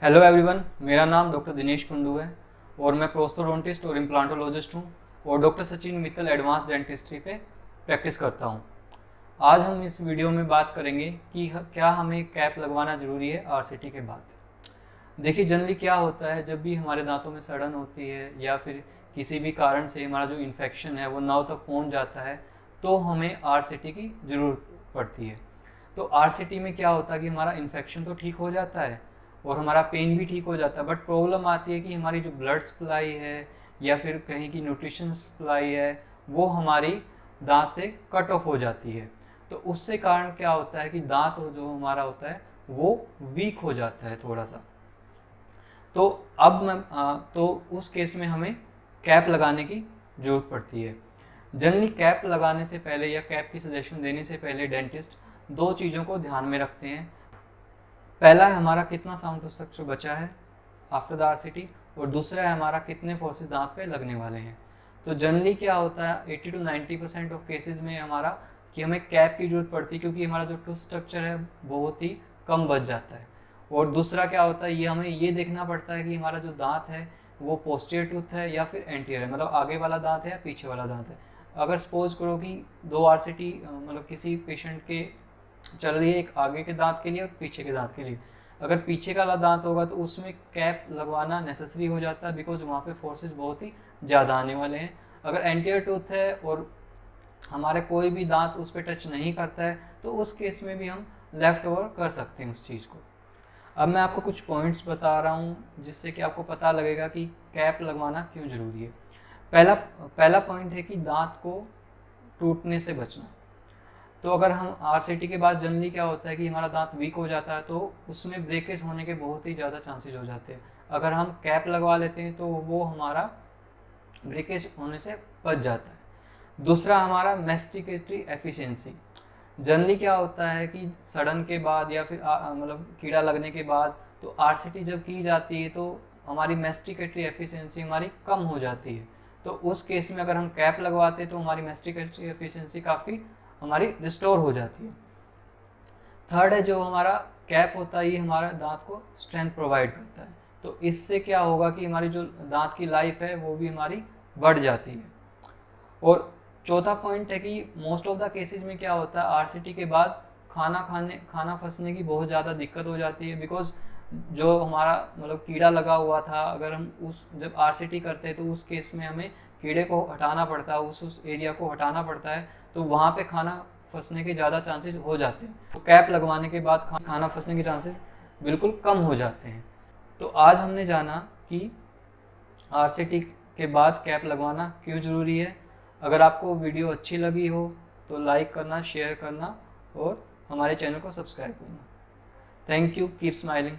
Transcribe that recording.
Hello everyone, मेरा नाम doctor Dinesh Kundu है और मैं प्रोस्थोडोंटिस्ट और इम्प्लांटोलॉजिस्ट हूँ और doctor Sachin Mittal advance dentistry पे प्रैक्टिस करता हूँ। आज हम इस वीडियो में बात करेंगे कि क्या हमें कैप लगवाना ज़रूरी है आरसीटी के बाद। देखिए, जनरली क्या होता है, जब भी हमारे दांतों में सड़न होती है या फिर किसी भी कारण से हमारा जो इन्फेक्शन है वो नाव तक पहुँच जाता है तो हमें आरसीटी की ज़रूरत पड़ती है। तो आरसीटी में क्या होता है कि हमारा इन्फेक्शन तो ठीक हो जाता है और हमारा पेन भी ठीक हो जाता है, बट प्रॉब्लम आती है कि हमारी जो ब्लड सप्लाई है या फिर कहीं की न्यूट्रिशन सप्लाई है वो हमारी दांत से कट ऑफ हो जाती है। तो उससे कारण क्या होता है कि दांत जो हमारा होता है वो वीक हो जाता है थोड़ा सा। तो तो उस केस में हमें कैप लगाने की ज़रूरत पड़ती है। जनरली कैप लगाने से पहले या कैप की सजेशन देने से पहले डेंटिस्ट दो चीज़ों को ध्यान में रखते हैं। पहला है हमारा कितना साउंड स्ट्रक्चर बचा है आफ्टर द आरसीटी, और दूसरा है हमारा कितने फोर्सेस दांत पे लगने वाले हैं। तो जनरली क्या होता है 80 to 90% ऑफ केसेस में हमारा कि हमें कैप की जरूरत पड़ती है, क्योंकि हमारा जो टूथ स्ट्रक्चर है बहुत ही कम बच जाता है। और दूसरा क्या होता है, ये हमें ये देखना पड़ता है कि हमारा जो दांत है वो पोस्टीरियर टूथ है या फिर एंटीरियर है, मतलब आगे वाला दांत है या पीछे वाला दांत है। अगर सपोज करो कि दो आरसीटी मतलब किसी पेशेंट के चल रही है, एक आगे के दांत के लिए और पीछे के दांत के लिए, अगर पीछे का दांत होगा तो उसमें कैप लगवाना नेसेसरी हो जाता है, बिकॉज वहाँ पे फोर्सेस बहुत ही ज़्यादा आने वाले हैं। अगर एंटीरियर टूथ है और हमारे कोई भी दांत उस पर टच नहीं करता है तो उस केस में भी हम लेफ्ट ओवर कर सकते हैं उस चीज़ को। अब मैं आपको कुछ पॉइंट्स बता रहा हूँ जिससे कि आपको पता लगेगा कि कैप लगवाना क्यों ज़रूरी है। पहला पॉइंट है कि दांत को टूटने से बचना। तो अगर हम आरसीटी के बाद जनरली क्या होता है कि हमारा दांत वीक हो जाता है तो उसमें ब्रेकेज होने के बहुत ही ज़्यादा चांसेस हो जाते हैं। अगर हम कैप लगवा लेते हैं तो वो हमारा ब्रेकेज होने से बच जाता है। दूसरा हमारा मैस्टिकेटरी एफिशिएंसी। जनरली क्या होता है कि सड़न के बाद या फिर मतलब कीड़ा लगने के बाद तो आरसीटी जब की जाती है तो हमारी मैस्टिकेटरी एफिशिएंसी हमारी कम हो जाती है। तो उस केस में अगर हम कैप लगवाते हैं तो हमारी मैस्टिकेटरी एफिशिएंसी काफ़ी हमारी रिस्टोर हो जाती है। थर्ड है जो हमारा कैप होता है, ये हमारा दांत को स्ट्रेंथ प्रोवाइड करता है। तो इससे क्या होगा कि हमारी जो दांत की लाइफ है वो भी हमारी बढ़ जाती है। और चौथा पॉइंट है कि मोस्ट ऑफ द केसेस में क्या होता है आरसीटी के बाद खाना फंसने की बहुत ज़्यादा दिक्कत हो जाती है, बिकॉज जो हमारा मतलब कीड़ा लगा हुआ था, अगर हम उस जब आरसीटी करते हैं तो उस केस में हमें कीड़े को हटाना पड़ता है, उस एरिया को हटाना पड़ता है, तो वहाँ पे खाना फंसने के ज़्यादा चांसेस हो जाते हैं। तो कैप लगवाने के बाद खाना फंसने के चांसेस बिल्कुल कम हो जाते हैं। तो आज हमने जाना कि आरसीटी के बाद कैप लगवाना क्यों ज़रूरी है। अगर आपको वीडियो अच्छी लगी हो तो लाइक करना, शेयर करना और हमारे चैनल को सब्सक्राइब करना। Thank you, keep smiling.